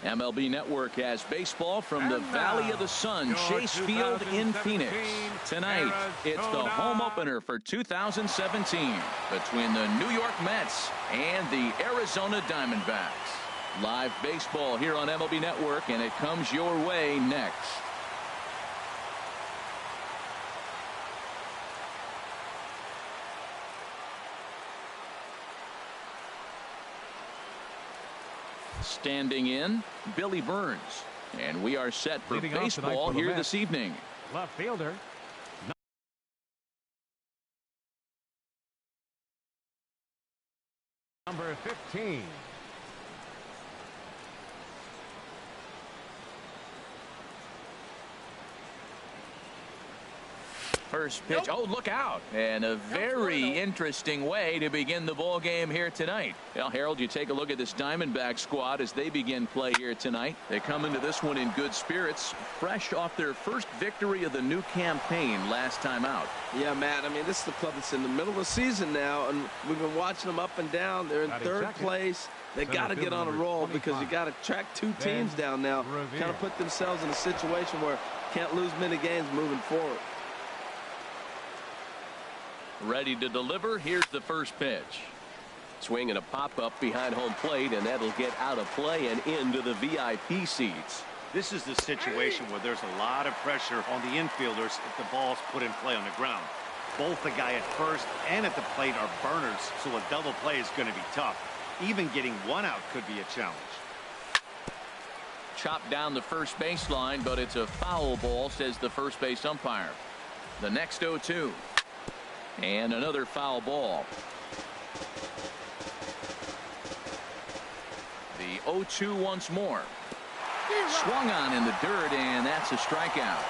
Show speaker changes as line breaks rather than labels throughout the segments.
MLB Network has baseball from the Valley of the Sun, Chase Field in Phoenix. Tonight, it's the home opener for 2017 between the New York Mets and the Arizona Diamondbacks. Live baseball here on MLB Network, and it comes your way next. Standing in, Billy Burns. And we are set for baseball here this evening.
Left fielder. Number 15.
First pitch. Oh, look out. And a very interesting way to begin the ball game here tonight. Well, Harold, you take a look at this Diamondback squad as they begin play here tonight. They come into this one in good spirits, fresh off their first victory of the new campaign last time out.
Yeah, Matt, I mean, this is the club that's in the middle of the season now, and we've been watching them up and down. They're in third place. They got to get on a roll because you got to track two teams down now, kind of put themselves in a situation where can't lose many games moving forward.
Ready to deliver. Here's the first pitch.
Swing and a pop-up behind home plate, and that'll get out of play and into the VIP seats.
This is the situation where there's a lot of pressure on the infielders if the ball's put in play on the ground. Both the guy at first and at the plate are burners, so a double play is going to be tough. Even getting one out could be a challenge.
Chopped down the first baseline, but it's a foul ball, says the first base umpire. The next 0-2. And another foul ball. The 0-2 once more. Swung on in the dirt, and that's a strikeout.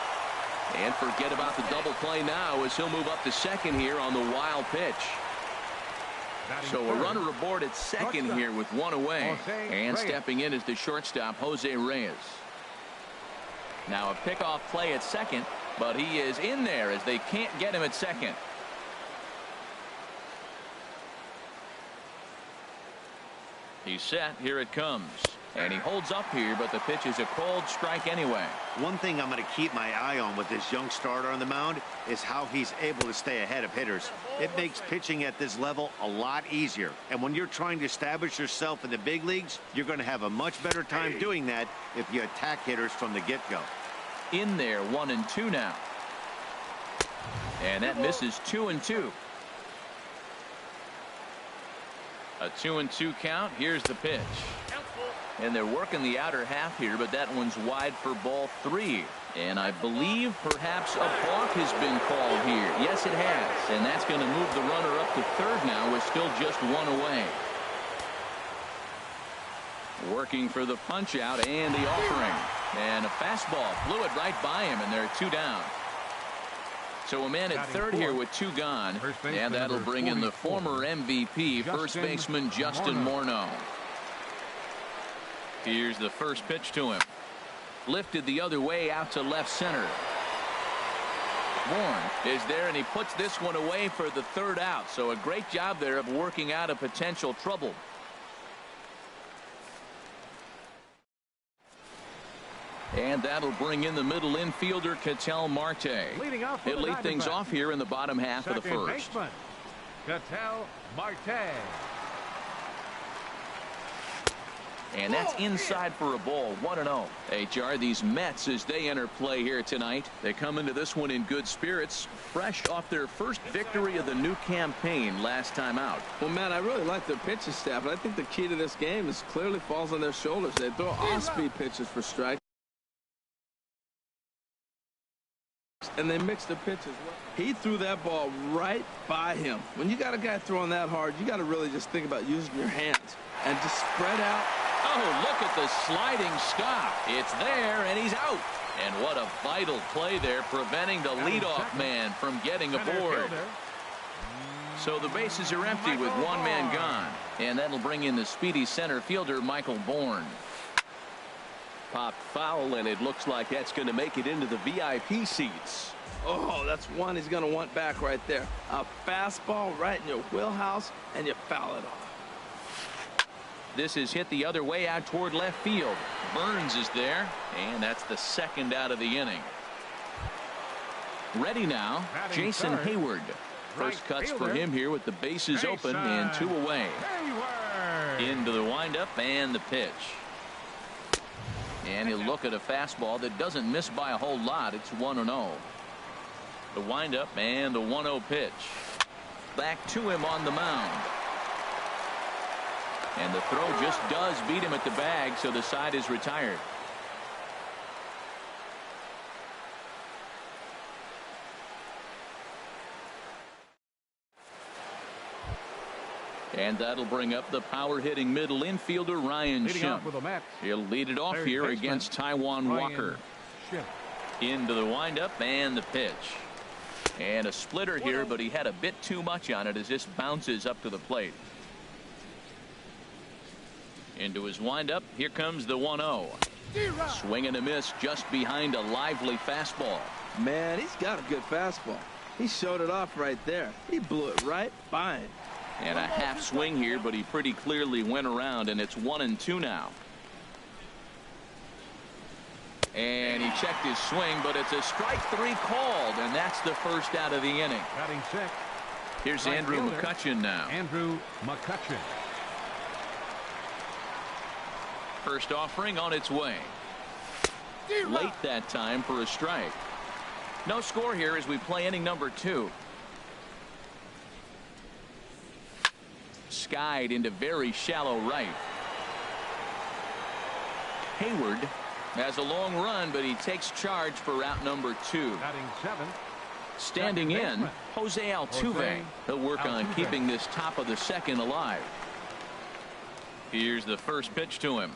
And forget about the double play now as he'll move up to second here on the wild pitch. So a runner aboard at second here with one away. And stepping in is the shortstop, Jose Reyes. Now a pickoff play at second, but he is in there as they can't get him at second. He's set. Here it comes. And he holds up here, but the pitch is a called strike anyway.
One thing I'm going to keep my eye on with this young starter on the mound is how he's able to stay ahead of hitters. It makes pitching at this level a lot easier. And when you're trying to establish yourself in the big leagues, you're going to have a much better time doing that if you attack hitters from the get-go.
In there, 1-2 now. And that misses 2-2. A 2-2 count. Here's the pitch. And they're working the outer half here, but that one's wide for ball 3. And I believe perhaps a balk has been called here. Yes, it has. And that's going to move the runner up to third now with still just one away. Working for the punch out and the offering. And a fastball flew it right by him, and they're 2 down. So a man at third here with 2 gone, and that'll bring in the former MVP, first baseman Justin Morneau. Here's the first pitch to him. Lifted the other way out to left center. Bourne is there, and he puts this one away for the 3rd out. So a great job there of working out a potential trouble. And that'll bring in the middle infielder, Ketel Marte. He'll lead things off here in the bottom half of the first.
Ketel Marte.
And that's inside for a ball, 1-0. HR, these Mets, as they enter play here tonight, they come into this one in good spirits, fresh off their first victory of the new campaign last time out.
Well, Matt, I really like their pitching staff, and I think the key to this game is clearly falls on their shoulders. They throw off-speed pitches for strikes, and they mix the pitches well. He threw that ball right by him. When you got a guy throwing that hard, you got to really just think about using your hands and just spread out.
Oh, look at the sliding stop. It's there, and he's out. And what a vital play there, preventing the leadoff man from getting aboard. So the bases are empty with 1 man gone. And that'll bring in the speedy center fielder, Michael Bourne.
Popped foul, and it looks like that's going to make it into the VIP seats.
Oh, that's one he's going to want back right there. A fastball right in your wheelhouse, and you foul it off.
This is hit the other way out toward left field. Burns is there, and that's the second out of the inning. Ready now, Jason Hayward. First cuts for him here with the bases open and 2 away. Into the windup and the pitch. And he'll look at a fastball that doesn't miss by a whole lot. It's 1-0. The windup and the 1-0 pitch. Back to him on the mound. And the throw just does beat him at the bag, so the side is retired. And that'll bring up the power-hitting middle infielder Ryan Schimpf. He'll lead it off here against Taijuan Walker. Into the windup and the pitch. And a splitter here, but he had a bit too much on it as this bounces up to the plate. Into his windup. Here comes the 1-0. Swing and a miss just behind a lively fastball.
Man, he's got a good fastball. He showed it off right there. He blew it right by him.
And a half swing here, but he pretty clearly went around, and it's 1-2 now. And he checked his swing, but it's a strike 3 called, and that's the first out of the inning.
Batting 6.
Here's Andrew McCutchen now.
Andrew McCutchen.
First offering on its way. Late that time for a strike. No score here as we play inning number 2. Skied into very shallow right. Hayward has a long run, but he takes charge for route number 2.
Batting 7.
Standing in, Jose Altuve. He'll work on keeping this top of the second alive. Here's the first pitch to him.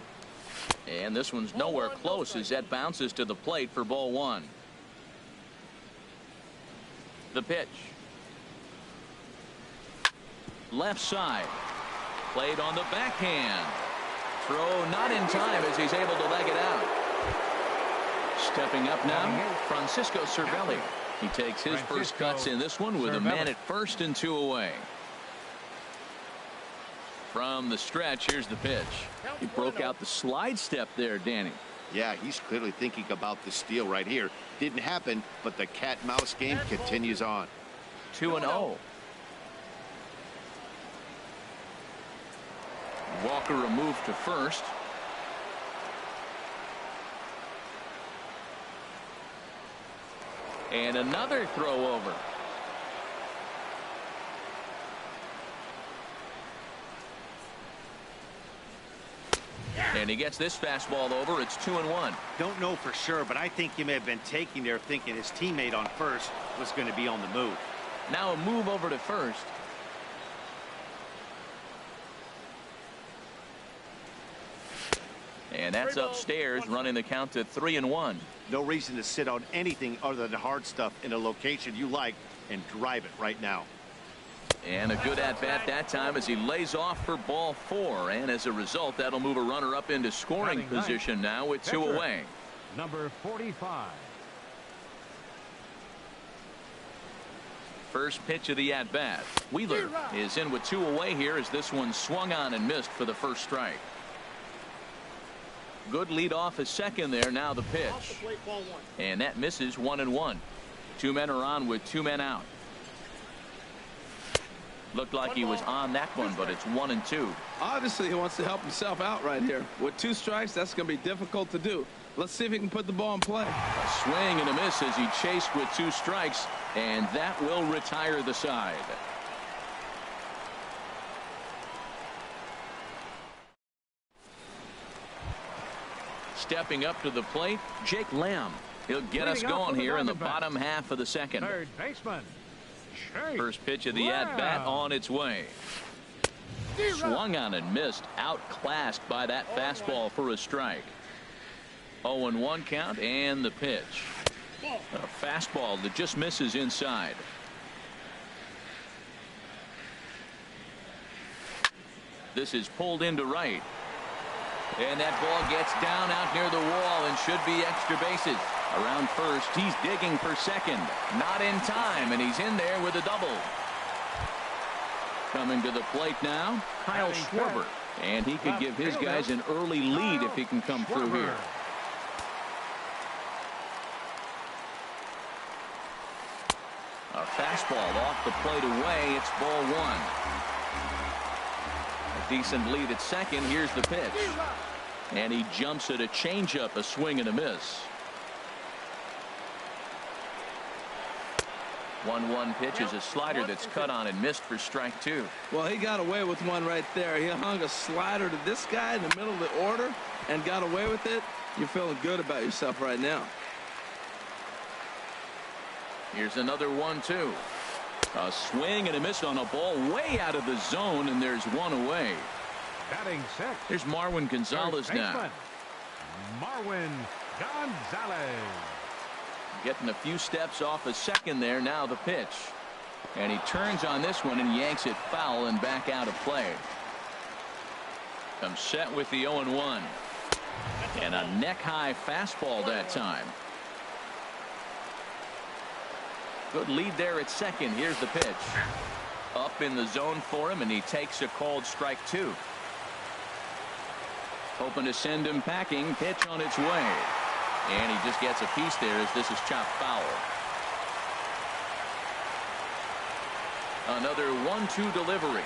And this one's nowhere close as that bounces to the plate for ball 1. The pitch. Left side. Played on the backhand. Throw not in time as he's able to leg it out. Stepping up now, Francisco Cervelli. He takes his first cuts in this one with a man at first and 2 away. From the stretch, here's the pitch. He broke out the slide step there, Danny.
Yeah, he's clearly thinking about the steal right here. Didn't happen, but the cat-mouse game continues on.
2-0. Walker a move to first. And another throw over. And he gets this fastball over. It's 2-1.
Don't know for sure, but I think he may have been taking there thinking his teammate on first was going to be on the move.
Now a move over to first. And that's upstairs, running the count to 3-1.
No reason to sit on anything other than hard stuff in a location you like and drive it right now.
And a good at-bat that time as he lays off for ball 4. And as a result, that'll move a runner up into scoring position now with 2 away.
Number 45.
First pitch of the at-bat. Wheeler is in with 2 away here as this one swung on and missed for the first strike. Good lead off a second there. Now the pitch. And that misses 1-1. 2 men are on with 2 men out. Looked like he was on that one, but it's 1-2.
Obviously, he wants to help himself out right here. With 2 strikes, that's going to be difficult to do. Let's see if he can put the ball in play.
A swing and a miss as he chased with 2 strikes, and that will retire the side. Stepping up to the plate, Jake Lamb. He'll get us going here in the bottom half of the second.
Third baseman.
First pitch of the at-bat on its way. Swung on and missed, outclassed by that fastball for a strike. 0-1 count and the pitch. A fastball that just misses inside. This is pulled into right. And that ball gets down out near the wall and should be extra bases. Around first, he's digging for second. Not in time, and he's in there with a double. Coming to the plate now, Kyle Schwarber. And he could give his guys an early lead if he can come through here. A fastball off the plate away. It's ball one. A decent lead at second. Here's the pitch. And he jumps at a changeup, a swing and a miss. 1-1 pitch is a slider that's cut on and missed for strike two.
Well, he got away with one right there. He hung a slider to this guy in the middle of the order and got away with it. You're feeling good about yourself right now.
Here's another 1-2. A swing and a miss on a ball way out of the zone, and there's one away.
Batting six.
Here's Marwin Gonzalez now.
Marwin Gonzalez.
Getting a few steps off a second there. Now the pitch. And he turns on this one and yanks it foul and back out of play. Comes set with the 0-1. And a neck-high fastball that time. Good lead there at second. Here's the pitch. Up in the zone for him, and he takes a called strike two. Hoping to send him packing. Pitch on its way. And he just gets a piece there as this is chopped foul. Another 1-2 delivery.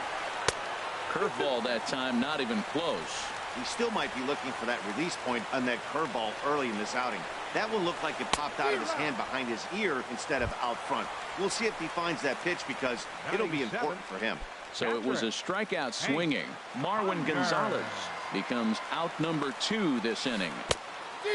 Curveball that time, not even close.
He still might be looking for that release point on that curveball early in this outing. That one looked like it popped out of his hand behind his ear instead of out front. We'll see if he finds that pitch because it'll be important for him.
So it was a strikeout swinging. Marwin Gonzalez becomes out number 2 this inning.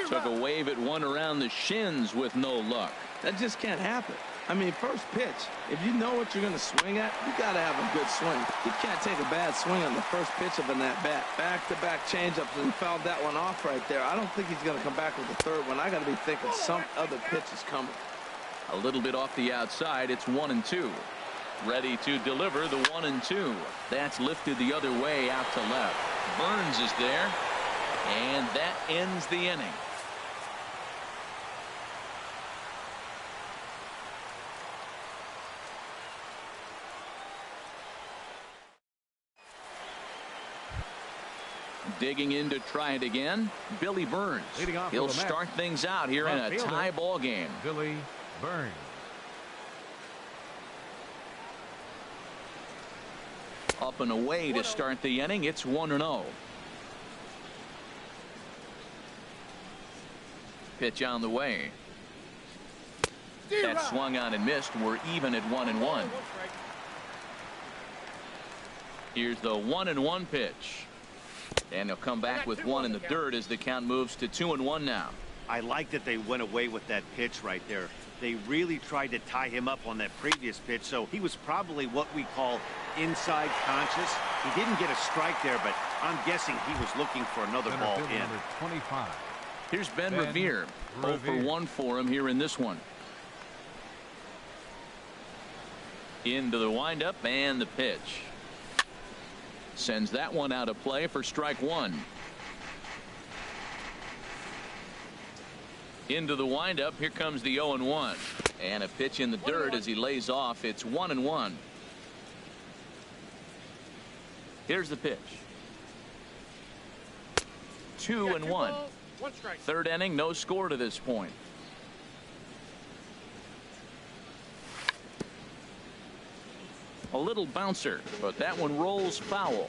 Took a wave at one around the shins with no luck.
That just can't happen. I mean, first pitch, if you know what you're going to swing at, you got to have a good swing. You can't take a bad swing on the first pitch of an at-bat. Back-to-back changeups, and fouled that one off right there. I don't think he's going to come back with the third one. I got to be thinking some other pitch is coming.
A little bit off the outside. It's 1-2. Ready to deliver the 1-2. That's lifted the other way out to left. Burns is there, and that ends the inning. Digging in to try it again, Billy Burns. He'll start things out here in a tie ball game.
Billy Burns.
Up and away to start the inning. It's 1-0. Pitch on the way. That swung on and missed. We're even at 1-1. Here's the 1-1 pitch. And he'll come back with one in the dirt as the count moves to 2-1 now.
I like that they went away with that pitch right there. They really tried to tie him up on that previous pitch, so he was probably what we call inside conscious. He didn't get a strike there, but I'm guessing he was looking for another ball in.
Number 25.
Here's Ben Revere. 0 for 1 for him here in this one. Into the windup and the pitch. Sends that one out of play for strike one. Into the windup. Here comes the 0-1. And a pitch in the dirt as he lays off. It's 1-1. Here's the pitch. 2-1. Third inning, no score to this point. A little bouncer, but that one rolls foul.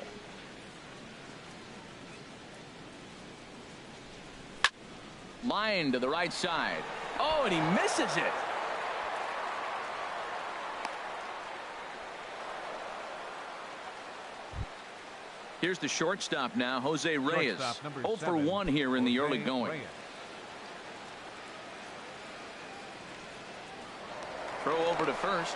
Line to the right side. Oh, and he misses it. Here's the shortstop now, Jose Reyes. 0 for 1 here in the early going. Throw over to first.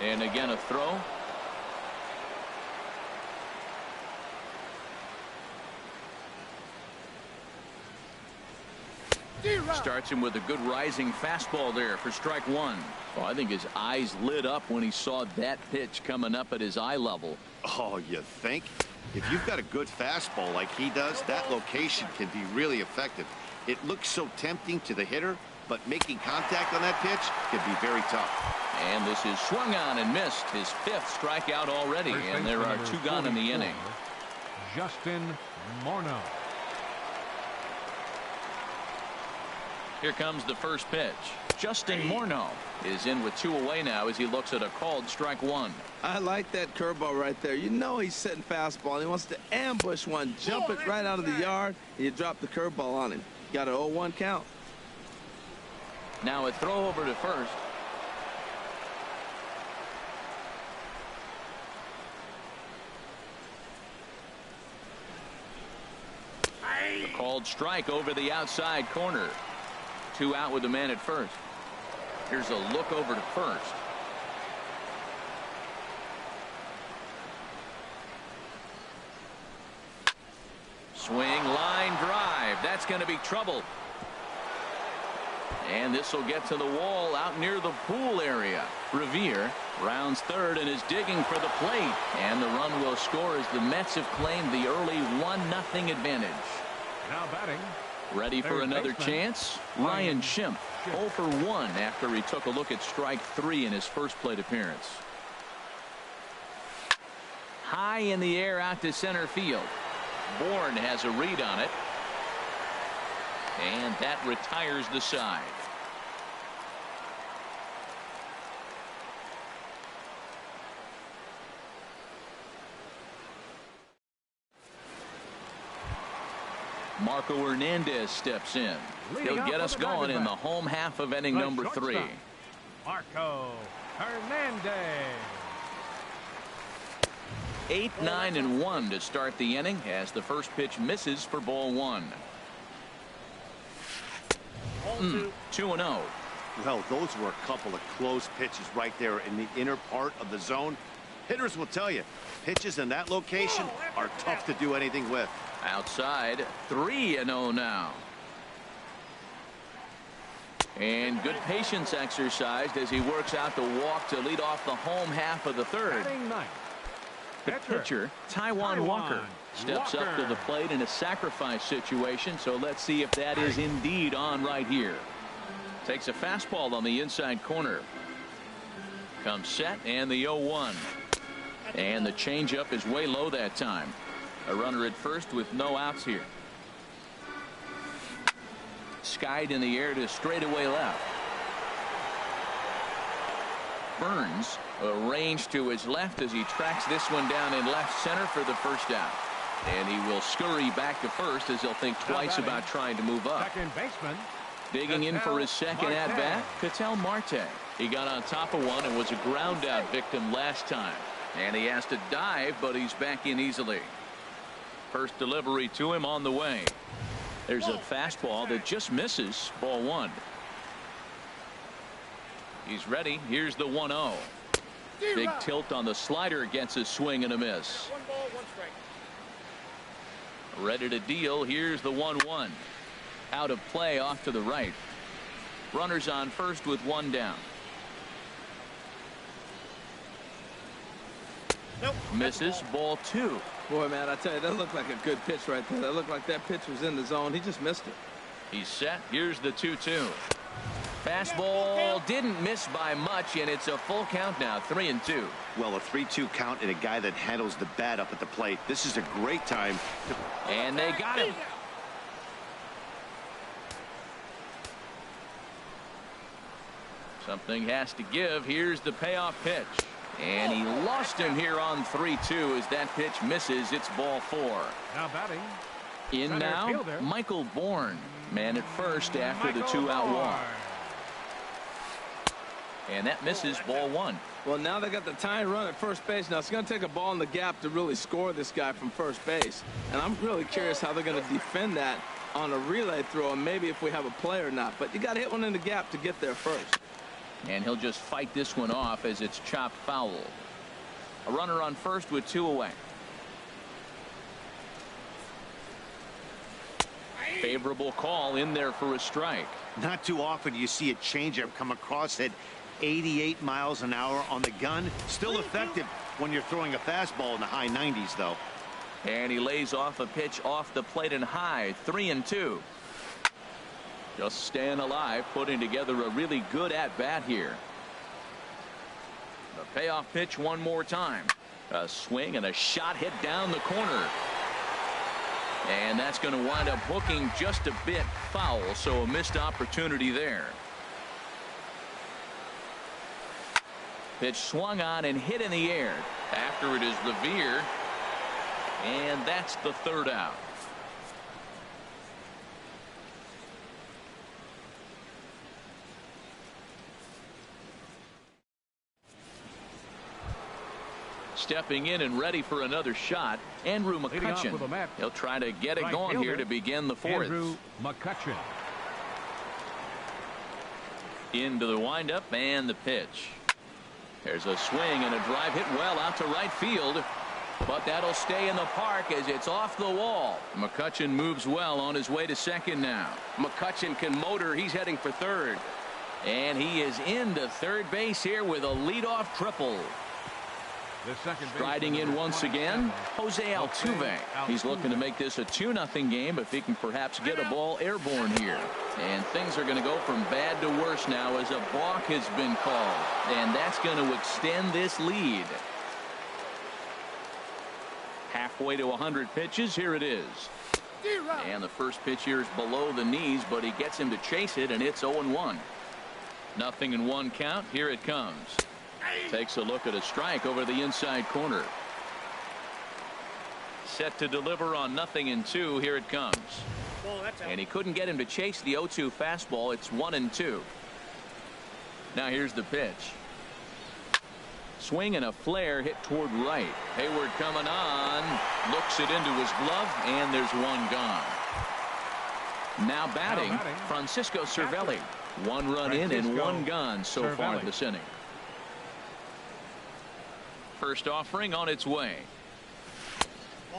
And again a throw. Starts him with a good rising fastball there for strike one. Well, I think his eyes lit up when he saw that pitch coming up at his eye level.
Oh, you think? If you've got a good fastball like he does, that location can be really effective. It looks so tempting to the hitter, but making contact on that pitch can be very tough.
And this is swung on and missed. His 5th strikeout already, and there are 2 gone in the inning.
Justin Morneau.
Here comes the first pitch. Justin Morneau is in with 2 away now as he looks at a called strike 1.
I like that curveball right there. You know he's setting fastball. He wants to ambush one, jump it right out of the yard, and you drop the curveball on him. Got an 0-1 count.
Now a throw over to first. A called strike over the outside corner. 2 out with the man at first. Here's a look over to first. Swing, line drive. That's going to be trouble. And this will get to the wall out near the pool area. Revere rounds third and is digging for the plate. And the run will score as the Mets have claimed the early 1-0 advantage.
Now batting.
Ready for another chance? Ryan Schimpf, 0 for 1 after he took a look at strike 3 in his first plate appearance. High in the air out to center field. Bourne has a read on it. And that retires the side. Marco Hernandez steps in. He'll get us going in the home half of inning number 3.
Marco Hernandez.
8, 9, and 1 to start the inning as the first pitch misses for ball 1. 2-0.
Well, those were a couple of close pitches right there in the inner part of the zone. Hitters will tell you, pitches in that location are tough to do anything with.
Outside, 3-0 now. And good patience exercised as he works out the walk to lead off the home half of the third. The pitcher, Taijuan Walker, steps up to the plate in a sacrifice situation, so let's see if that is indeed on right here. Takes a fastball on the inside corner. Comes set and the 0-1. And the changeup is way low that time. A runner at first with no outs here. Skied in the air to straightaway left. Burns arranged to his left as he tracks this one down in left center for the first out. And he will scurry back to first as he'll think twice about trying to move up.
Second baseman.
Digging in for his second at-bat, Ketel Marte. He got on top of one and was a ground-out victim last time. And he has to dive, but he's back in easily. First delivery to him on the way. There's a fastball that just misses. Ball 1. He's ready. Here's the 1-0. Big tilt on the slider gets a swing and a miss.
1 ball, 1 strike.
Ready to deal. Here's the 1-1. Out of play off to the right. Runners on first with 1 down.
Nope.
Misses. Ball 2.
Boy, man, I tell you, that looked like a good pitch right there. That looked like that pitch was in the zone. He just missed it.
He's set. Here's the 2-2. Fastball didn't miss by much, and it's a full count now, 3-2.
Well, a 3-2 count and a guy that handles the bat up at the plate. This is a great time to...
And they got him. Something has to give. Here's the payoff pitch. And he lost him here on 3-2 as that pitch misses. It's ball 4.
Now batting.
In
Center
now,
fielder.
Michael Bourne. Man at first after the 2-out walk. And that misses. Ball 1.
Well, now they got the tying run at first base. Now it's going to take a ball in the gap to really score this guy from first base. And I'm really curious how they're going to defend that on a relay throw, and maybe if we have a play or not. But you got to hit one in the gap to get there first.
And he'll just fight this one off as it's chopped foul. A runner on first with 2 away. Favorable call in there for a strike.
Not too often you see a changeup come across at 88 miles an hour on the gun. Still effective when you're throwing a fastball in the high 90s, though.
And he lays off a pitch off the plate and high. 3-2. Just staying alive, putting together a really good at-bat here. The payoff pitch one more time. A swing and a shot hit down the corner. And that's going to wind up hooking just a bit foul, so a missed opportunity there. Pitch swung on and hit in the air. After it is Revere. And that's the third out. Stepping in and ready for another shot, Andrew McCutchen. He'll try to get it going here to begin the fourth.
Andrew McCutchen.
Into the windup and the pitch. There's a swing and a drive hit well out to right field. But that'll stay in the park as it's off the wall. McCutchen moves well on his way to second now. McCutchen can motor. He's heading for third. And he is into third base here with a leadoff triple. Striding in once again, Jose Altuve. He's looking to make this a 2-0 game if he can perhaps get a ball airborne here. And things are going to go from bad to worse now as a balk has been called. And that's going to extend this lead. Halfway to 100 pitches. Here it is. And the first pitch here is below the knees, but he gets him to chase it, and it's 0-1. 0-1 count. Here it comes. Takes a look at a strike over the inside corner. Set to deliver on 0-2. Here it comes. And he couldn't get him to chase the 0-2 fastball. It's 1-2. Now here's the pitch. Swing and a flare hit toward right. Hayward coming on. Looks it into his glove, and there's one gone. Now batting, Francisco Cervelli. 1 run in and 1 gone so far this inning. First offering on its way.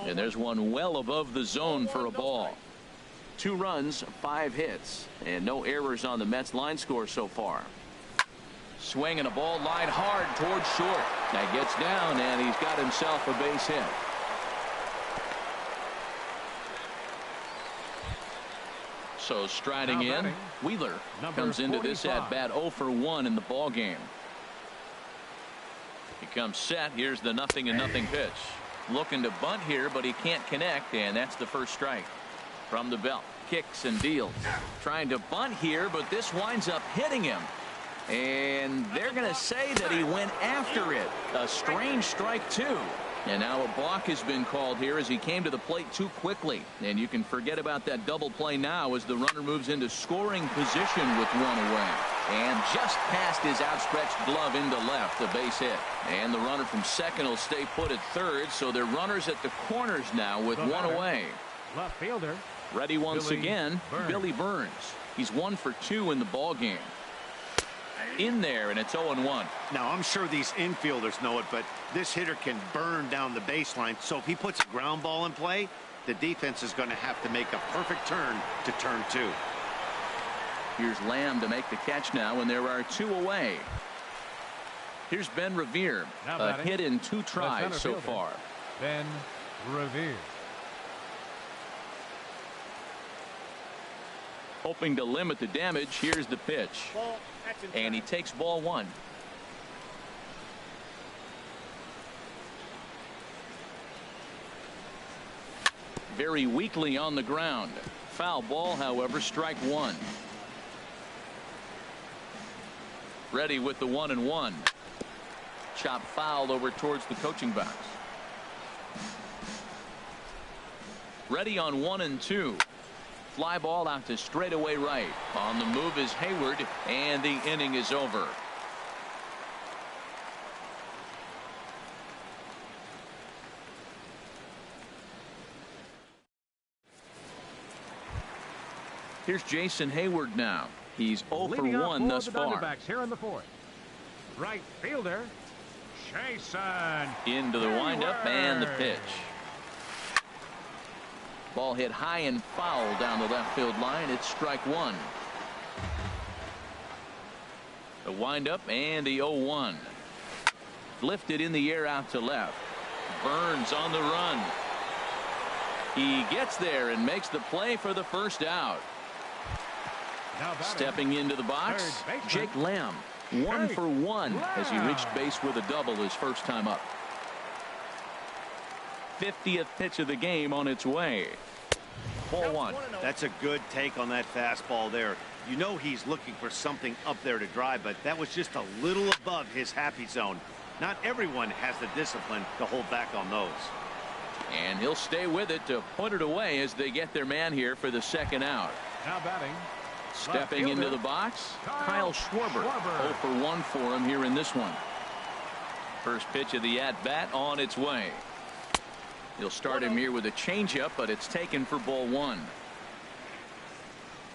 And there's one well above the zone for a ball. 2 runs, 5 hits, and no errors on the Mets line score so far. Swing and a ball line hard towards short. That gets down, and he's got himself a base hit. So striding in, Wheeler comes into this at bat 0 for 1 in the ball game. He comes set. Here's the 0-0 pitch. Looking to bunt here, but he can't connect, and that's the first strike. From the belt, kicks and deals. Trying to bunt here, but this winds up hitting him. And they're going to say that he went after it. A strange strike, too. And now a balk has been called here as he came to the plate too quickly. And you can forget about that double play now as the runner moves into scoring position with 1 away. And just past his outstretched glove into left, the base hit. And the runner from second will stay put at third, so they're runners at the corners now with 1 away.
Left fielder.
Ready once again, Billy Burns. He's 1 for 2 in the ball game. In there, and it's 0-1.
Now, I'm sure these infielders know it, but this hitter can burn down the baseline. So if he puts a ground ball in play, the defense is going to have to make a perfect turn to turn 2.
Here's Lamb to make the catch now, and there are 2 away. Here's Ben Revere. A hit in 2 tries so far.
Ben Revere.
Hoping to limit the damage. Here's the pitch. And he takes ball 1. Very weakly on the ground. Foul ball, however, strike 1. Ready with the 1-1. Chop fouled over towards the coaching box. Ready on 1-2. Fly ball out to straightaway right. On the move is Hayward, and the inning is over. Here's Jason Hayward now. He's 0 for 1 thus far.
Here in the 4th. Right fielder, Jason.
Into the windup and the pitch. Ball hit high and foul down the left field line. It's strike 1. The windup and the 0-1. Lifted in the air out to left. Burns on the run. He gets there and makes the play for the first out. Stepping into the box, Jake Lamb. 1 for 1 as he reached base with a double his first time up. 50th pitch of the game on its way. Ball 1.
That's a good take on that fastball there. You know he's looking for something up there to drive, but that was just a little above his happy zone. Not everyone has the discipline to hold back on those.
And he'll stay with it to put it away as they get their man here for the second out.
Now batting.
Stepping into the box, Kyle Schwarber. 0 for 1 for him here in this one. First pitch of the at-bat on its way. He'll start him here with a changeup, but it's taken for ball 1.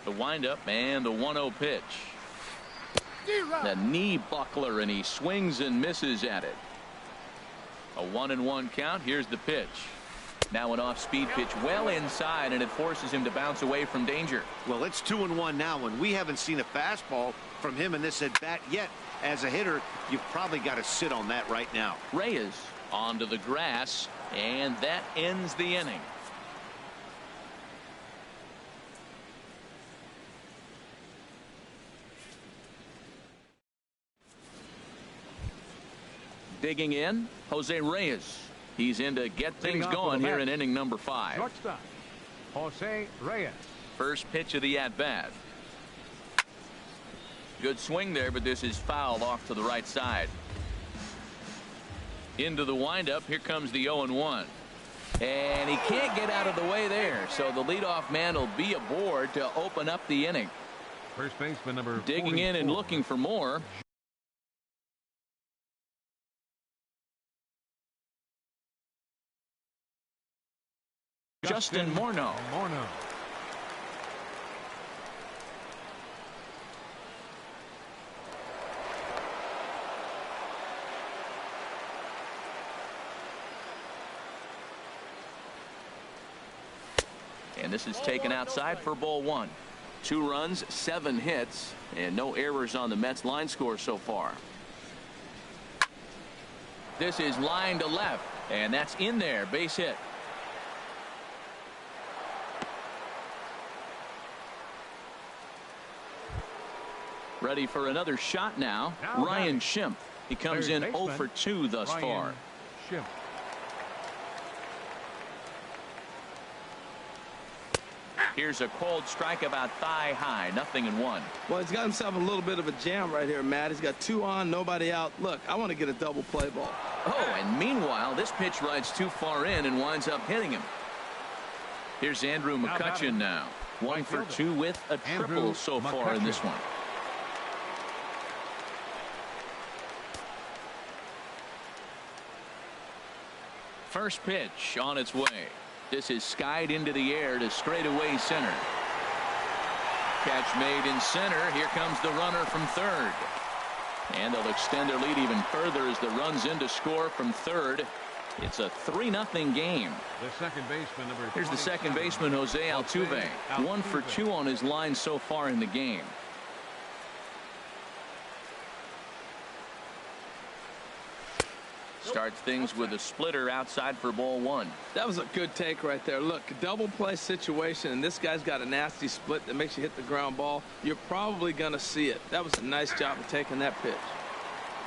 The windup and the 1-0 pitch. The knee buckler, and he swings and misses at it. A 1-1 count. Here's the pitch. Now an off-speed pitch well inside, and it forces him to bounce away from danger.
Well, it's 2-1 now, and we haven't seen a fastball from him in this at-bat yet. As a hitter, you've probably got to sit on that right now.
Reyes onto the grass, and that ends the inning. Digging in, Jose Reyes. He's in to get things going here in inning number 5.
Shortstop, Jose Reyes.
First pitch of the at-bat. Good swing there, but this is fouled off to the right side. Into the windup. Here comes the 0-1. And he can't get out of the way there. So the leadoff man will be aboard to open up the inning.
First baseman number 44.
Digging in and looking for more. Justin Morneau. And this is taken outside for ball 1. 2 runs, 7 hits, and no errors on the Mets line score so far. This is line to left, and that's in there. Base hit. Ready for another shot now. Ryan Schimpf. He comes in 0 for 2 thus far.
Schimpf.
Here's a cold strike about thigh high. 0-1.
Well, he's got himself a little bit of a jam right here, Matt. He's got 2 on, nobody out. Look, I want to get a double play ball.
Oh, and meanwhile, this pitch rides too far in and winds up hitting him. Here's Andrew McCutchen now. 1 for 2 with a triple so far in this one. First pitch on its way. This is skied into the air to straightaway center. Catch made in center. Here comes the runner from third. And they'll extend their lead even further as the runs in to score from third. It's a 3-0 game.
The second baseman number.
Here's the second baseman, Jose Altuve. 1 for 2 on his line so far in the game. Starts things with a splitter outside for ball 1.
That was a good take right there. Look, double play situation, and this guy's got a nasty split that makes you hit the ground ball. You're probably going to see it. That was a nice job of taking that pitch.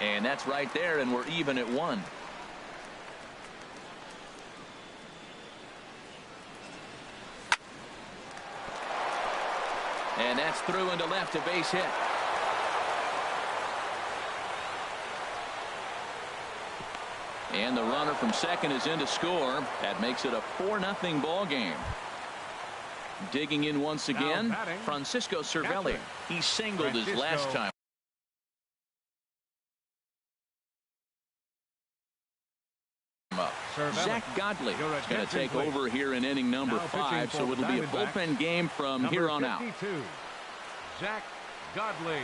And that's right there, and we're even at 1. And that's through into left, a base hit. And the runner from second is in to score. That makes it a 4-0 ball game. Digging in once again, Francisco Cervelli. He singled his last time. Zach Godley is going to take over here in inning number 5, so it'll be a bullpen game from here on out.
Zach Godley.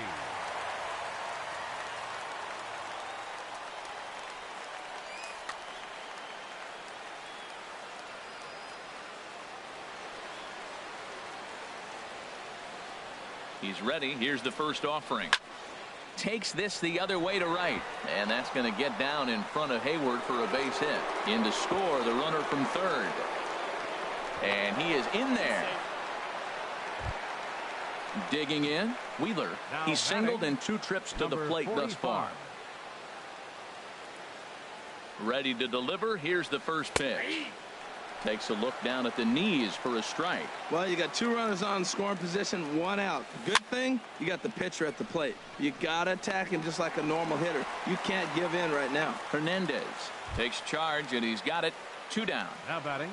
He's ready. Here's the first offering. Takes this the other way to right. And that's going to get down in front of Hayward for a base hit. In to score, the runner from third. And he is in there. Digging in, Wheeler. He's singled in 2 trips to the plate thus far. Ready to deliver. Here's the first pitch. Takes a look down at the knees for a strike.
Well, you got 2 runners on scoring position, 1 out. Good thing, you got the pitcher at the plate. You got to attack him just like a normal hitter. You can't give in right now.
Hernandez takes charge, and he's got it. 2 down.
Now batting.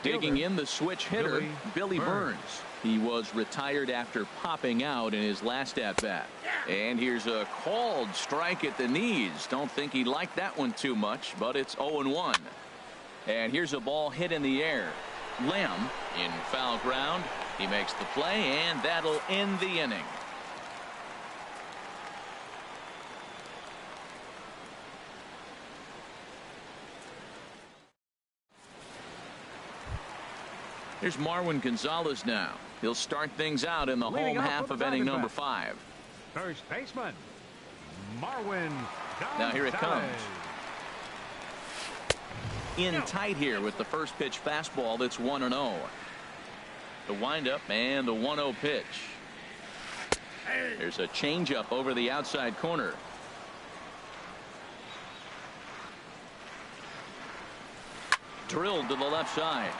Digging in the switch hitter, Billy Burns. He was retired after popping out in his last at-bat. And here's a called strike at the knees. Don't think he liked that one too much, but it's 0-1. And here's a ball hit in the air. Lamb in foul ground. He makes the play, and that'll end the inning. Here's Marwin Gonzalez now. He'll start things out in the home half of inning number 5.
First baseman, Marwin Gonzalez.
Now here it comes. In tight here with the first pitch fastball that's 1-0. The windup and the 1-0 pitch. There's a changeup over the outside corner. Drilled to the left side.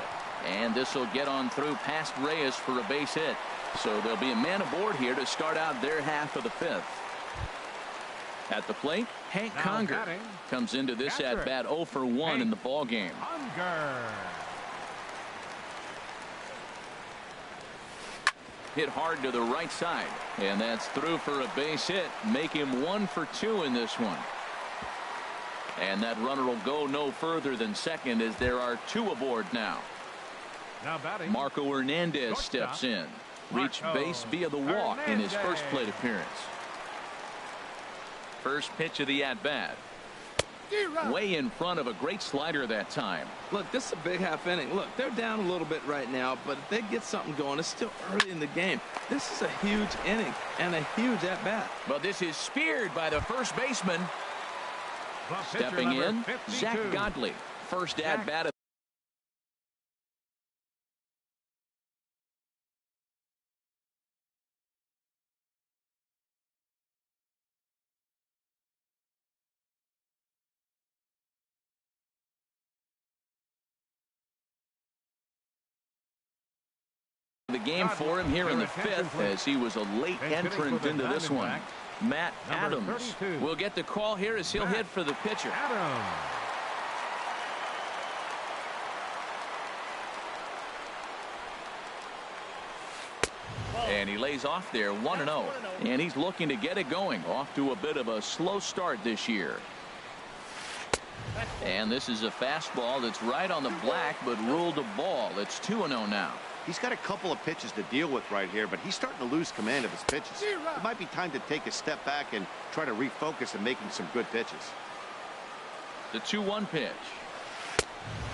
And this will get on through past Reyes for a base hit. So there'll be a man aboard here to start out their half of the 5th. At the plate, Hank Conger comes into this at bat 0 for 1 in the ball game. Hit hard to the right side, and that's through for a base hit. Make him 1 for 2 in this one. And that runner will go no further than second as there are 2 aboard now.
Now batting,
Marco Hernandez steps in. Reached base via the walk in his first plate appearance. First pitch of the at-bat. Way in front of a great slider that time.
Look, this is a big half inning. Look, they're down a little bit right now, but if they get something going, it's still early in the game. This is a huge inning and a huge at-bat.
But this is speared by the first baseman. Stepping in, 52. Zach Godley. First at-bat. The game for him here in the 5th as he was a late entrant into this one. Matt Adams will get the call here as he'll hit for the pitcher. And he lays off there 1-0. And he's looking to get it going. Off to a bit of a slow start this year. And this is a fastball that's right on the black but ruled a ball. It's 2-0 now.
He's got a couple of pitches to deal with right here, but he's starting to lose command of his pitches. It might be time to take a step back and try to refocus on making some good pitches.
The 2-1 pitch.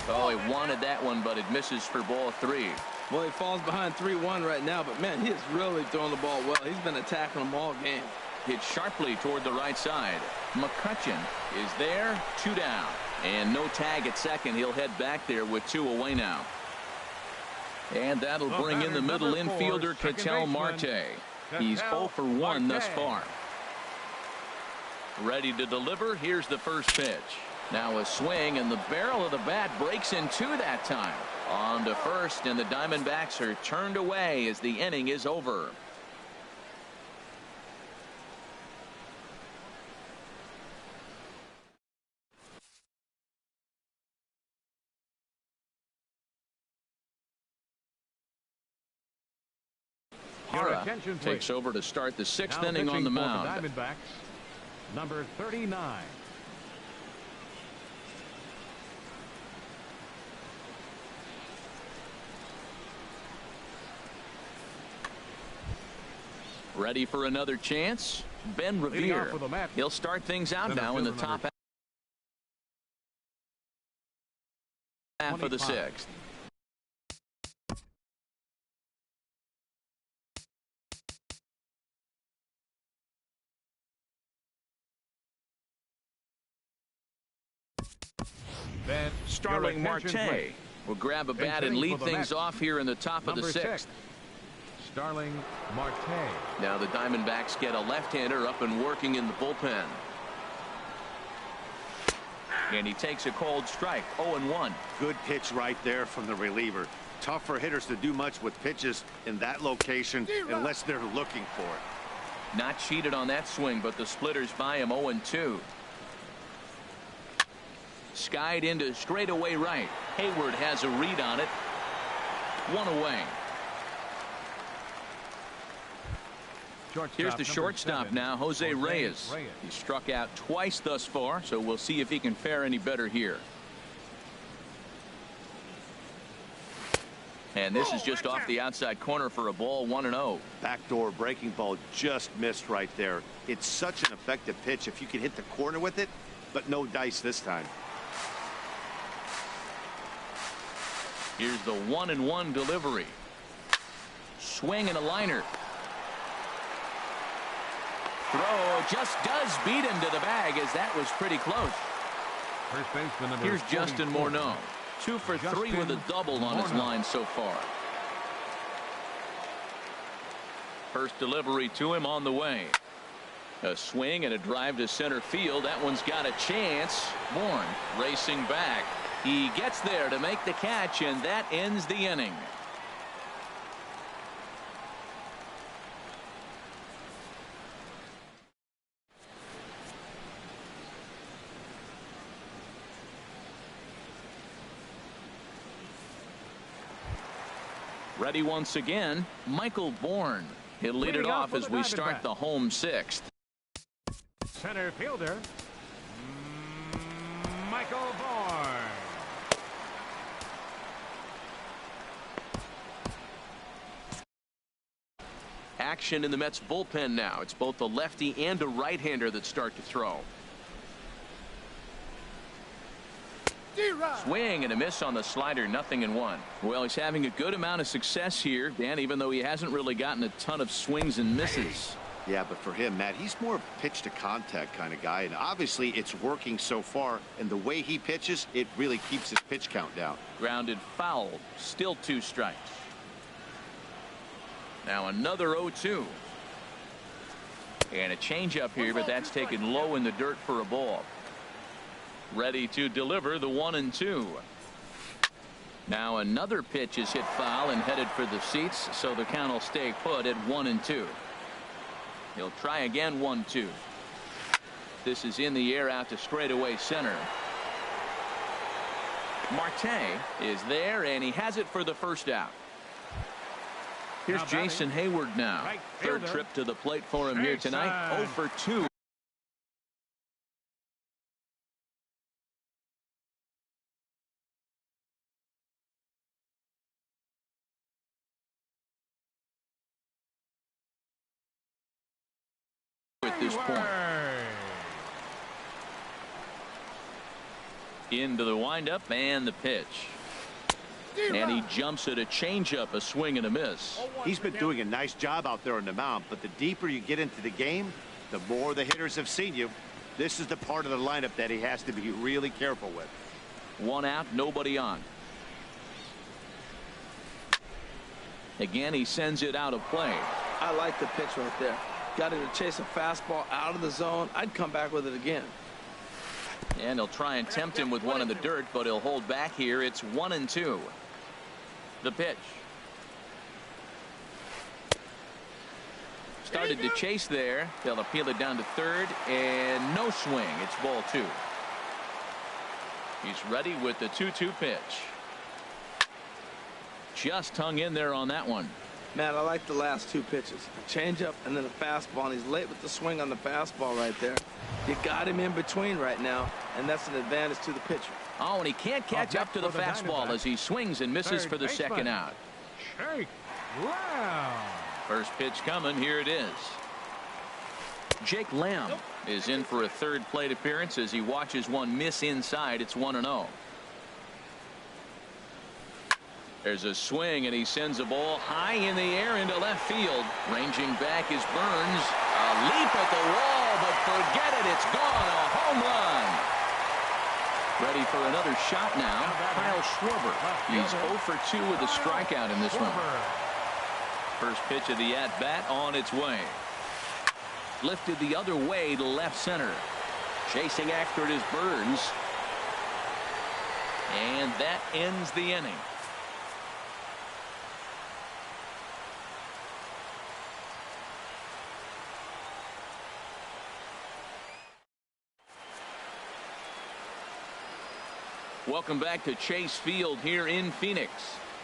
Oh, he wanted that one, but it misses for ball 3.
Well, he falls behind 3-1 right now, but man, he is really throwing the ball well. He's been attacking them all game.
Hit sharply toward the right side. McCutcheon is there, 2 down. And no tag at second. He'll head back there with 2 away now. And that'll bring in the middle infielder, Ketel Marte. He's 0 for 1 thus far. Ready to deliver. Here's the first pitch. Now a swing, and the barrel of the bat breaks in 2 that time. On to first, and the Diamondbacks are turned away as the inning is over. Hara takes over to start the 6th inning on the mound.
Diamondbacks, number 39.
Ready for another chance? Ben Revere. He'll start things out now in the top half of the 6th. Starling Marte will grab a bat and lead things off here in the top of the 6th.
Starling Marte.
Now the Diamondbacks get a left-hander up and working in the bullpen. And he takes a cold strike. 0-1.
Good pitch right there from the reliever. Tough for hitters to do much with pitches in that location unless they're looking for it.
Not cheated on that swing, but the splitters by him. 0-2. Skied into straightaway right. Hayward has a read on it. 1 away. Here's the shortstop now, Jose Reyes. He struck out twice thus far, so we'll see if he can fare any better here. And this is just off the outside corner for a ball. 1-0.
Backdoor breaking ball just missed right there. It's such an effective pitch if you can hit the corner with it, but no dice this time.
Here's the 1-1 delivery. Swing and a liner. Throw just does beat him to the bag, as that was pretty close.
First baseman number
Here's Justin Morneau. 2 for 3 with a double on his line so far. First delivery to him on the way. A swing and a drive to center field. That one's got a chance. Bourne racing back. He gets there to make the catch, and that ends the inning. Ready once again, Michael Bourne. He'll lead it off as we start the home 6th.
Center fielder, Michael Bourne.
Action in the Mets bullpen now. It's both a lefty and a right-hander that start to throw. Swing and a miss on the slider. 0-1. Well, he's having a good amount of success here, Dan, even though he hasn't really gotten a ton of swings and misses.
Yeah, but for him, Matt, he's more of a pitch to contact kind of guy, and obviously it's working so far, and the way he pitches, it really keeps his pitch count down.
Grounded foul. Still 2 strikes. Now another 0-2. And a changeup here, but that's taken low in the dirt for a ball. Ready to deliver the 1-2. Now another pitch is hit foul and headed for the seats, so the count will stay put at 1-2. He'll try again. 1-2. This is in the air out to straightaway center. Marte is there, and he has it for the first out. Here's Jason Hayward now. Third trip to the plate for him here tonight. 0 for 2. At this point. Into the windup and the pitch. And he jumps at a changeup, a swing and a miss.
He's been doing a nice job out there on the mound, but the deeper you get into the game, the more the hitters have seen you. This is the part of the lineup that he has to be really careful with.
1 out, nobody on. Again, he sends it out of play.
I like the pitch right there. Got him to chase a fastball out of the zone. I'd come back with it again.
And he'll try and tempt him with one in the dirt, but he'll hold back here. It's 1-2. The pitch. Started to chase there. They'll appeal it down to third, and no swing. It's ball 2. He's ready with the 2-2 pitch. Just hung in there on that one.
Matt, I like the last 2 pitches. A changeup and then a fastball, and he's late with the swing on the fastball right there. You got him in between right now, and that's an advantage to the pitcher.
Oh, and he can't catch up to the fastball as he swings and misses for the second out.
Shake Lamb.
First pitch coming. Here it is. Jake Lamb is in for a third plate appearance as he watches one miss inside. It's 1-0. There's a swing, and he sends a ball high in the air into left field. Ranging back is Burns. A leap at the wall, but forget it. It's gone. A home run. Ready for another shot now. Kyle Schwarber. He's 0 for 2 with a strikeout in this one. First pitch of the at-bat on its way. Lifted the other way to left center. Chasing after it is Burns. And that ends the inning. Welcome back to Chase Field here in Phoenix.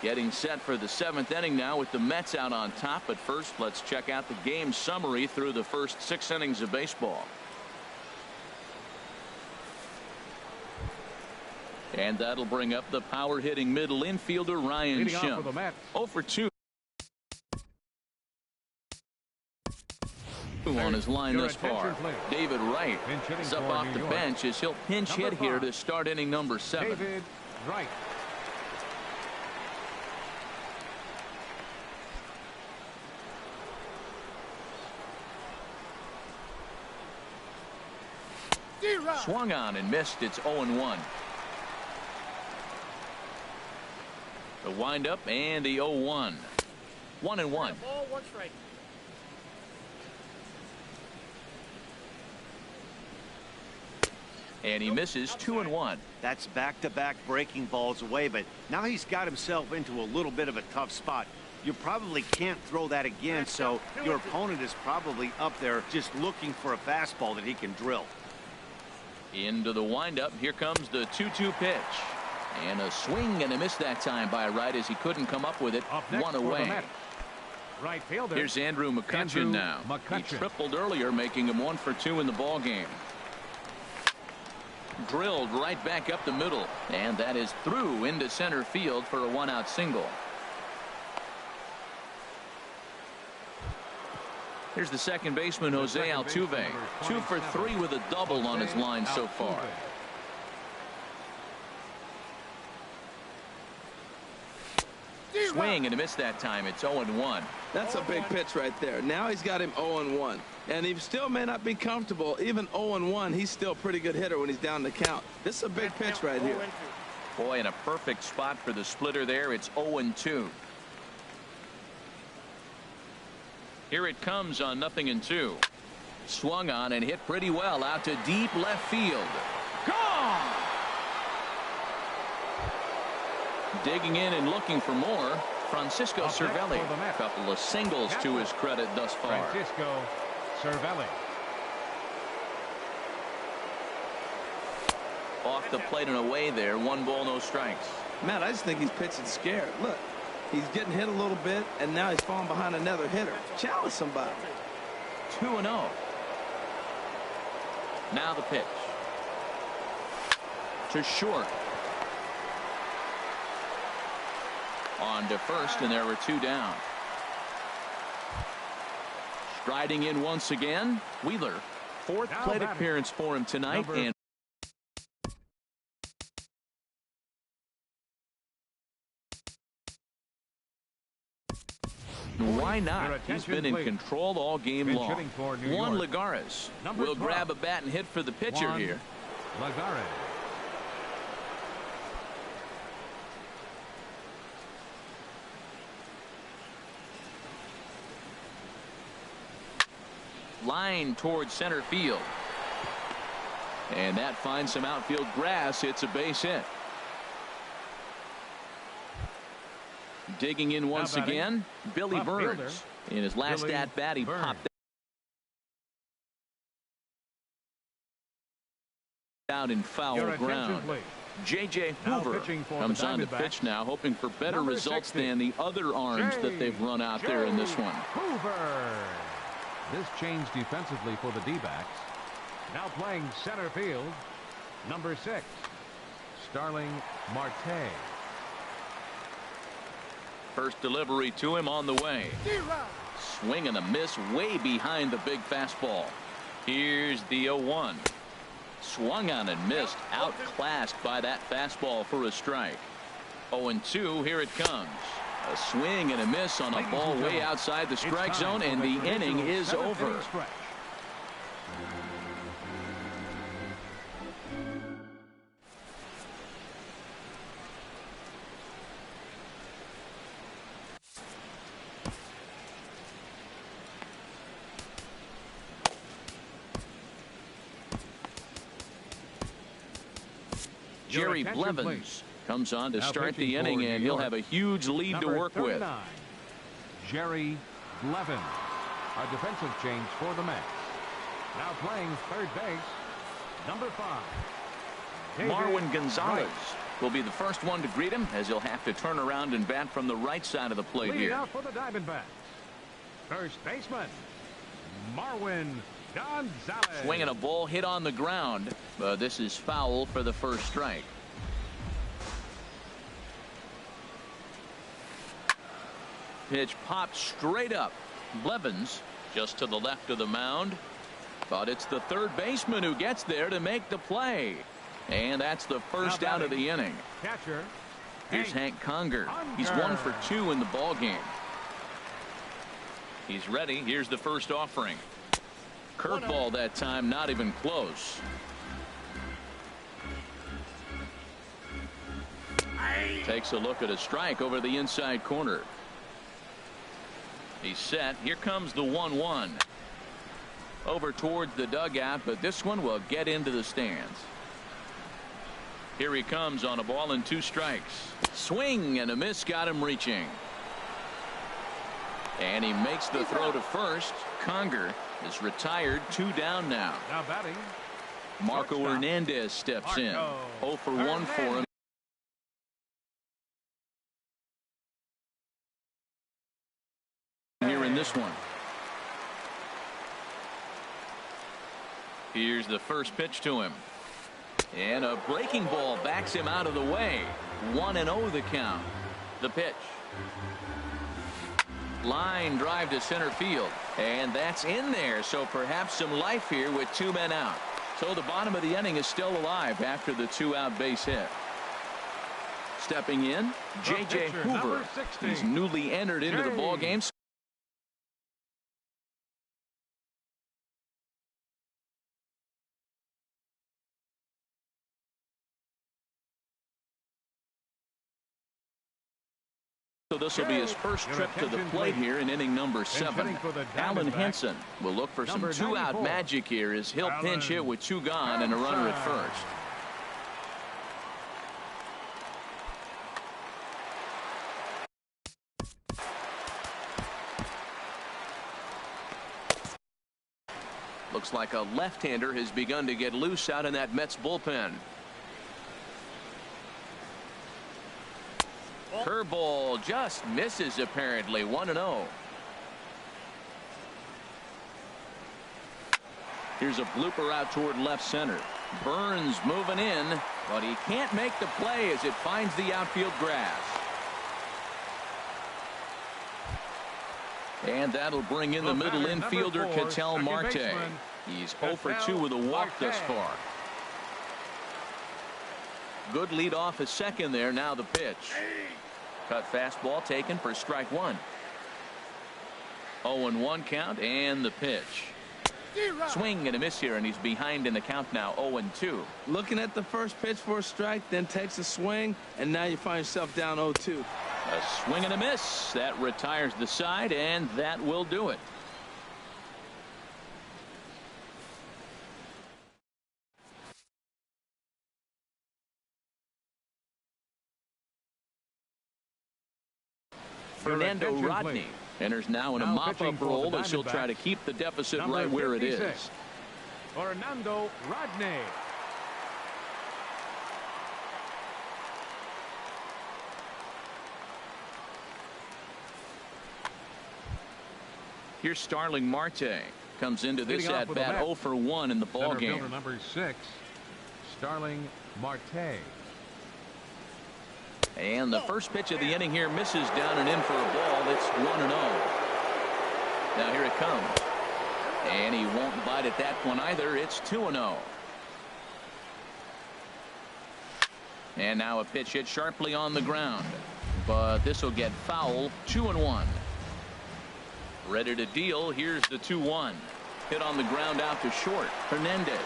Getting set for the 7th inning now with the Mets out on top. But first, let's check out the game summary through the first 6 innings of baseball. And that'll bring up the power-hitting middle infielder Ryan Schimpf. 0 for 2 on his line thus far. David Wright is up off the bench as he'll pinch hit here to start inning number 7.
David Wright.
Swung on and missed. It's 0-1. The windup and the 0-1. 1-1. And he misses. 2-1.
That's back-to-back breaking balls away, but now he's got himself into a little bit of a tough spot. You probably can't throw that again, so your opponent is probably up there just looking for a fastball that he can drill.
Into the windup. Here comes the 2-2 pitch. And a swing and a miss that time by Wright as he couldn't come up with it. One away.
Right fielder.
Here's Andrew McCutchen now. He tripled earlier, making him 1 for 2 in the ball game. Drilled right back up the middle. And that is through into center field for a 1-out single. Here's the second baseman, Jose Altuve. 2 for 3 with a double on his line so far. Swing and a miss that time. It's 0-1.
That's a big pitch right there. Now he's got him 0-1. And he still may not be comfortable. Even 0-1, he's still a pretty good hitter when he's down the count. This is a big pitch right here.
Boy, in a perfect spot for the splitter there. It's 0-2. Here it comes on 0-2. Swung on and hit pretty well out to deep left field. Gone! Digging in and looking for more, Francisco Cervelli. A couple of singles to his credit thus far.
Francisco Cervelli.
Off the plate and away there. 1 ball, no strikes.
Matt, I just think he's pitching scared. Look. He's getting hit a little bit, and now he's falling behind another hitter. Challenge somebody.
2-0. Now the pitch. To short. On to first, and there were 2 down. Striding in once again, Wheeler. 4th plate appearance for him tonight. And why not? He's been in control all game long. Juan Lagares will grab a bat and hit for the pitcher here.
Lagares.
Line towards center field. And that finds some outfield grass. It's a base hit. Digging in once again, Billy Burns. In his last at-bat, he popped out in foul ground. J.J. Hoover comes on the pitch now, hoping for better results than the other arms that they've run out there in this one.
Hoover. This change defensively for the D-backs. Now playing center field, number 6, Starling Marte.
First delivery to him on the way. Swing and a miss way behind the big fastball. Here's the 0-1. Swung on and missed. Outclassed by that fastball for a strike. 0-2. Here it comes. A swing and a miss on a ball way outside the strike zone, and the inning is over. Jerry Blevins comes on to start the inning, and he'll have a huge lead to work with.
Jerry Blevins, a defensive change for the Mets. Now playing third base, number 5.
Marwin Gonzalez will be the first one to greet him, as he'll have to turn around and bat from the right side of the plate
Leading
here.
out for the Diamondbacks, first baseman Marwin Gonzalez.
Swinging a ball hit on the ground, but this is foul for the first strike. Pitch popped straight up. Blevins just to the left of the mound, but it's the third baseman who gets there to make the play. And that's the first out of the inning.
Catcher,
Here's Hank Conger. He's 1 for 2 in the ball game. He's ready. Here's the first offering. Curveball that time, not even close. Takes a look at a strike over the inside corner. He's set. Here comes the 1-1. Over towards the dugout, but this one will get into the stands. Here he comes on a ball and 2 strikes. Swing and a miss, got him reaching. And he makes the throw to first. Conger is retired, 2 down now.
Now batting,
Marco Hernandez steps in. 0 for 1 for him. Here in this one. Here's the first pitch to him. And a breaking ball backs him out of the way. 1-0 the count. The pitch. Line drive to center field. And that's in there. So perhaps some life here with 2 men out. So the bottom of the inning is still alive after the 2-out base hit. Stepping in, J.J. Hoover. He's newly entered into the ball game. So this will be his first trip to the plate here in inning number 7. Alan Henson will look for some 2-out magic here as he'll pinch hit with 2 gone and a runner at first. Looks like a left-hander has begun to get loose out in that Mets bullpen. Curveball just misses apparently. 1-0. Here's a blooper out toward left center. Burns moving in, but he can't make the play as it finds the outfield grass. And that'll bring in the middle infielder Ketel Marte. He's 0 for 2 with a walk thus far. Good lead off at second there. Now the pitch. Cut fastball taken for strike 1. 0-1 count and the pitch. Swing and a miss here, and he's behind in the count now. 0-2.
Looking at the first pitch for a strike, then takes a swing, and now you find yourself down 0-2.
A swing and a miss. That retires the side, and that will do it. Fernando Rodney enters now in a mop-up role as he'll try to keep the deficit right where it is.
Fernando Rodney.
Here's Starling Marte. Comes into this at bat 0 for 1 in the ball game.
Number 6, Starling Marte.
And the first pitch of the inning here misses down and in for a ball. It's 1-0. Now here it comes. And he won't bite at that one either. It's 2-0. And now a pitch hit sharply on the ground. But this will get foul. 2-1. Ready to deal. Here's the 2-1. Hit on the ground out to short. Hernandez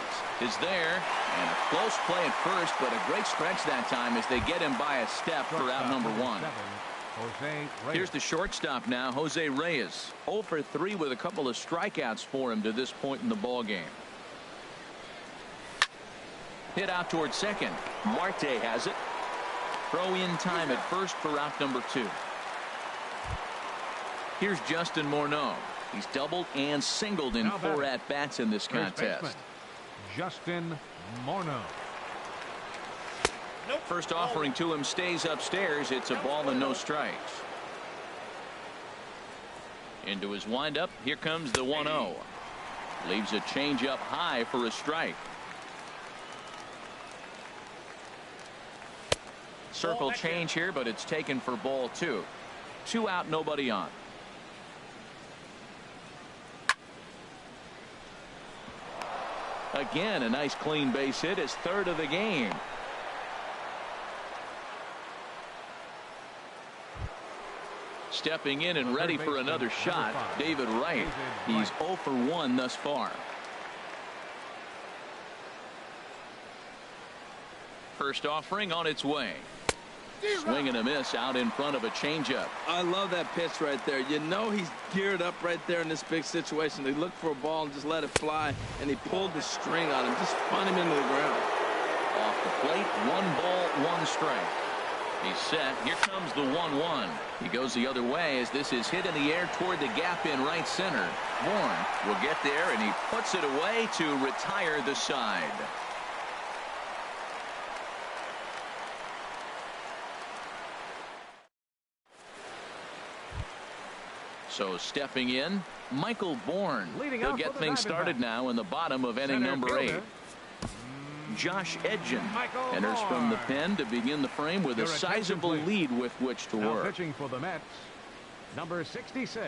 is there, and a close play at first, but a great stretch that time as they get him by a step for out number 1. Here's the shortstop now, Jose Reyes. 0 for 3 with a couple of strikeouts for him to this point in the ball game. Hit out towards second.
Marte has it.
Throw in time at first for out number 2. Here's Justin Morneau. He's doubled and singled in 4 at-bats in this contest.
Justin Morneau.
First offering to him stays upstairs. It's a ball and no strikes. Into his windup. Here comes the 1-0. Leaves a changeup high for a strike. Circle change here, but it's taken for ball 2. 2 out, nobody on. Again, a nice clean base hit, his 3rd of the game. Stepping in and ready for another shot, David Wright. He's 0 for 1 thus far. First offering on its way. Swing and a miss out in front of a changeup.
I love that pitch right there. You know he's geared up right there in this big situation. They look for a ball and just let it fly, and he pulled the string on him, just spun him into the ground.
Off the plate, 1 ball, 1 strike. He's set. Here comes the 1-1. He goes the other way as this is hit in the air toward the gap in right center. Bourne will get there, and he puts it away to retire the side. So stepping in, Michael Bourne. He'll get things started now in the bottom of inning number 8. Josh Edgen enters from the pen to begin the frame with a sizable lead with which to work.
Pitching for the Mets, number 66,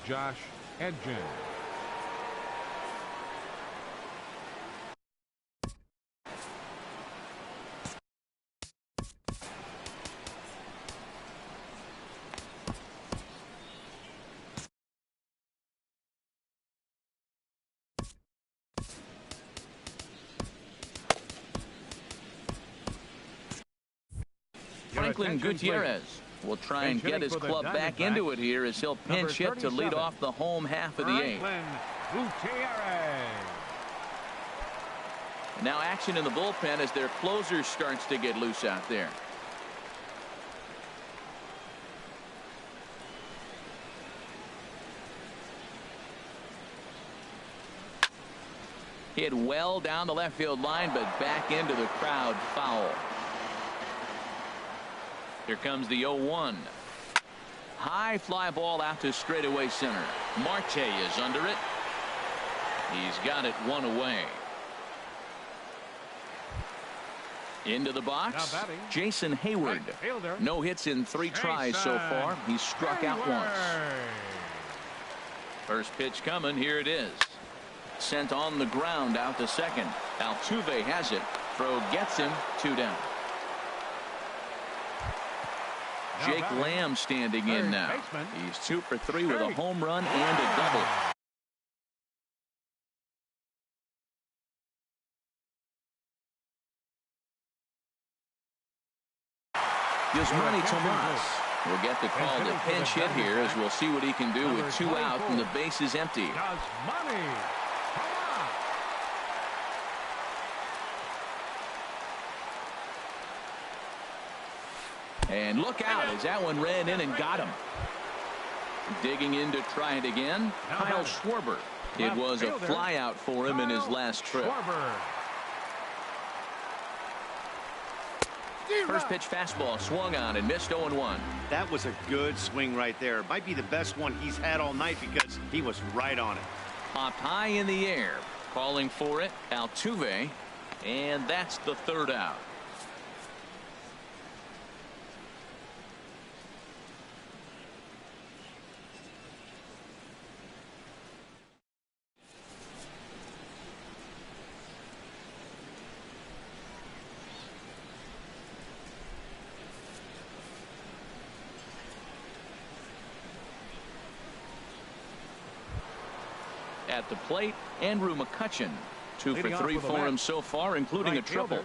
Josh Edgen.
Franklin Gutierrez will try and get his club back into it here as he'll pinch hit to lead off the home half of the 8th. Now action in the bullpen as their closer starts to get loose out there. Hit well down the left field line, but back into the crowd, foul. Here comes the 0-1. High fly ball out to straightaway center. Marte is under it. He's got it 1 away. Into the box, Jason Hayward. No hits in 3 tries so far. He's struck out once. First pitch coming. Here it is. Sent on the ground out to second. Altuve has it. Throw gets him. 2 down. Jake Lamb standing in now. He's 2 for 3 with a home run and a double. Yasmani Tomas will get the call to pinch hit here as we'll see what he can do with 2 out and the base is empty. And look out as that one ran in and got him. Digging in to try it again, Kyle Schwarber. It was a fly out for him in his last trip. First pitch fastball swung on and missed 0-1.
That was a good swing right there. Might be the best one he's had all night because he was right on it.
Popped high in the air. Calling for it, Altuve. And that's the 3rd out. At the plate, Andrew McCutchen. 2 for 3 for him so far, including a triple.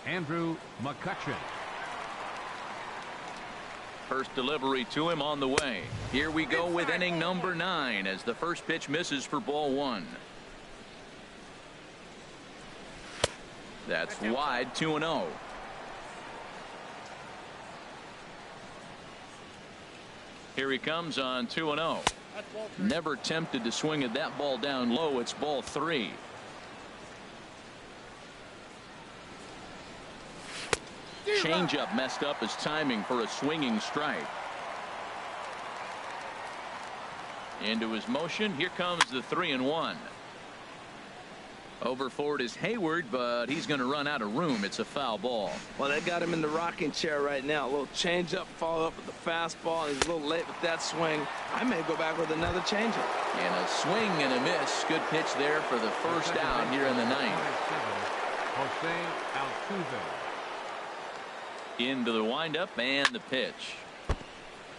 Andrew McCutchen.
First delivery to him on the way. Here we go with inning number 9 as the first pitch misses for ball 1. That's wide, 2-0. Here he comes on 2-0. Never tempted to swing at that ball down low. It's ball 3. Changeup messed up his timing for a swinging strike. Into his motion. Here comes the 3-1. Over for it is Hayward, but he's going to run out of room. It's a foul ball.
Well, they got him in the rocking chair right now. A little changeup, follow up with the fastball. He's a little late with that swing. I may go back with another changeup.
And a swing and a miss. Good pitch there for the first out here in the ninth. Into the windup and the pitch.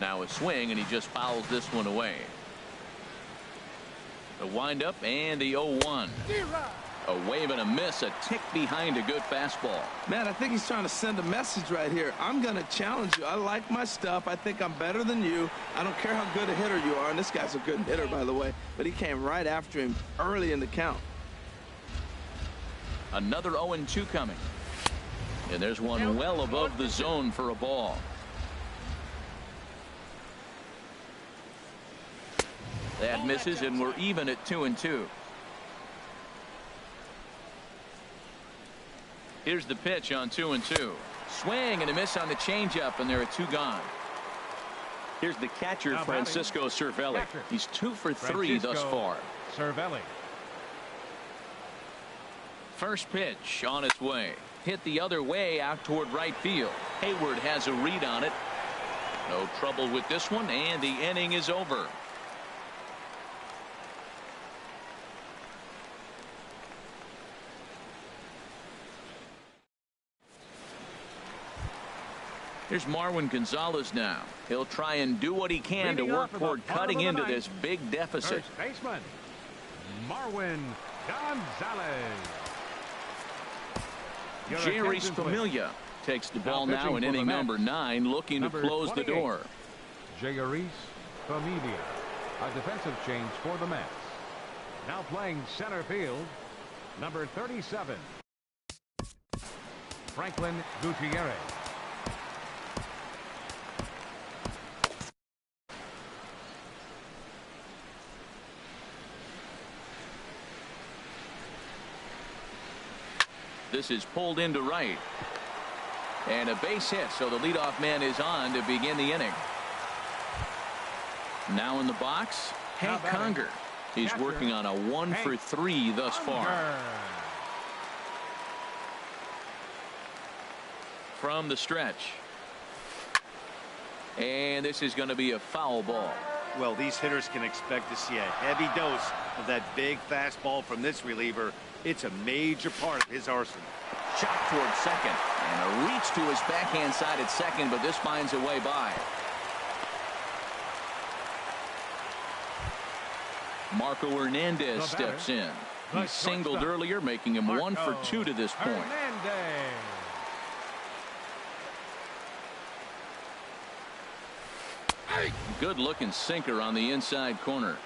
Now a swing, and he just fouls this one away. The windup and the 0-1. A wave and a miss, a tick behind a good fastball.
Man, I think he's trying to send a message right here. I'm going to challenge you. I like my stuff. I think I'm better than you. I don't care how good a hitter you are. And this guy's a good hitter, by the way. But he came right after him early in the count.
Another 0-2 coming. And there's one well above the zone for a ball. That misses, and we're even at 2-2. Here's the pitch on 2-2. Swing and a miss on the changeup, and there are 2 gone. Here's the catcher, Francisco Cervelli. He's 2 for 3 thus far.
Cervelli.
First pitch on its way. Hit the other way out toward right field. Hayward has a read on it. No trouble with this one, and the inning is over. Here's Marwin Gonzalez now. He'll try and do what he can to work toward cutting into this big deficit.
First baseman, Marwin Gonzalez.
Jerry's Familia takes the ball now in inning number 9, looking to close the door.
Jerry's Familia, a defensive change for the Mets. Now playing center field, number 37, Franklin Gutierrez.
This is pulled into right. And a base hit, so the leadoff man is on to begin the inning. Now in the box, Hank Conger. He's working on a 1 for 3 thus far. From the stretch. And this is going to be a foul ball.
Well, these hitters can expect to see a heavy dose of that big fastball from this reliever. It's a major part of his arsenal.
Shot toward second, and a reach to his backhand side at second, but this finds a way by. Marco Hernandez steps in. He singled earlier, making him 1 for 2 to this point. Good looking sinker on the inside corner.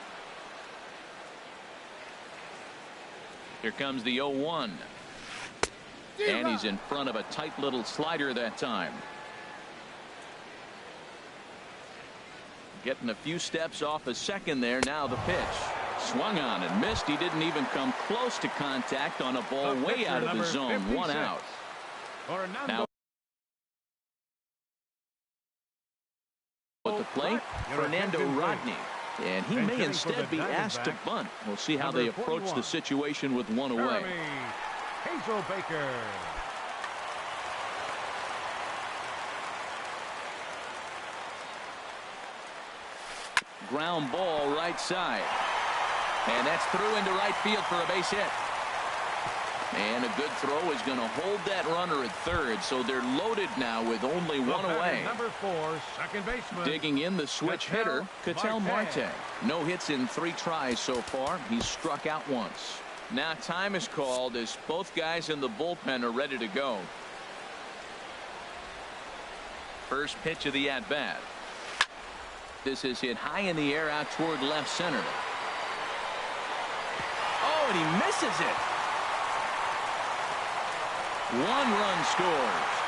Here comes the 0-1. And he's in front of a tight little slider that time. Getting a few steps off a second there. Now the pitch. Swung on and missed. He didn't even come close to contact on a ball way out of the zone. 56. 1 out. Now at the plate, Fernando Rodney. And he may instead be asked to bunt. We'll see how they approach the situation with 1 away.
Baker.
Ground ball right side. And that's through into right field for a base hit. And a good throw is going to hold that runner at third, so they're loaded now with only 1 away.
Number 4, second baseman.
Digging in the switch hitter, Ketel Marte. No hits in 3 tries so far. He's struck out once. Now time is called as both guys in the bullpen are ready to go. First pitch of the at-bat. This is hit high in the air out toward left center. Oh, and he misses it. One run scores.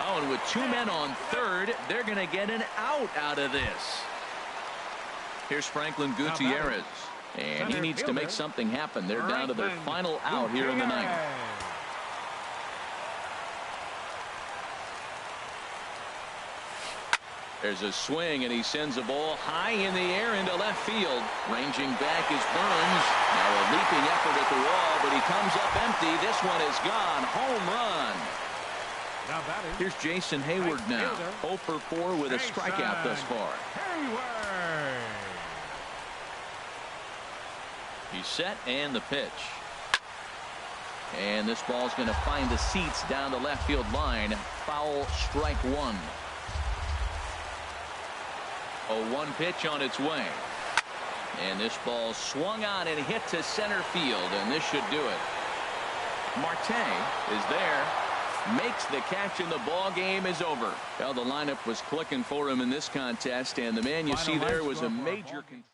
Oh, and with two men on third, they're going to get an out of this. Here's Franklin Gutierrez. And he needs to make something happen. They're down to their final out here in the ninth. There's a swing, and he sends a ball high in the air into left field. Ranging back is Burns. Now a leaping effort at the wall, but he comes up empty. This one is gone. Home run. Here's Jason Hayward now. 0 for 4 with a strikeout thus far. He's set, and the pitch. And this ball's going to find the seats down the left field line. Foul, strike one. A 1 pitch on its way. And this ball swung on and hit to center field, and this should do it. Marte is there. Makes the catch, and the ball game is over. Well, the lineup was clicking for him in this contest, and the man you see there was a major contributor.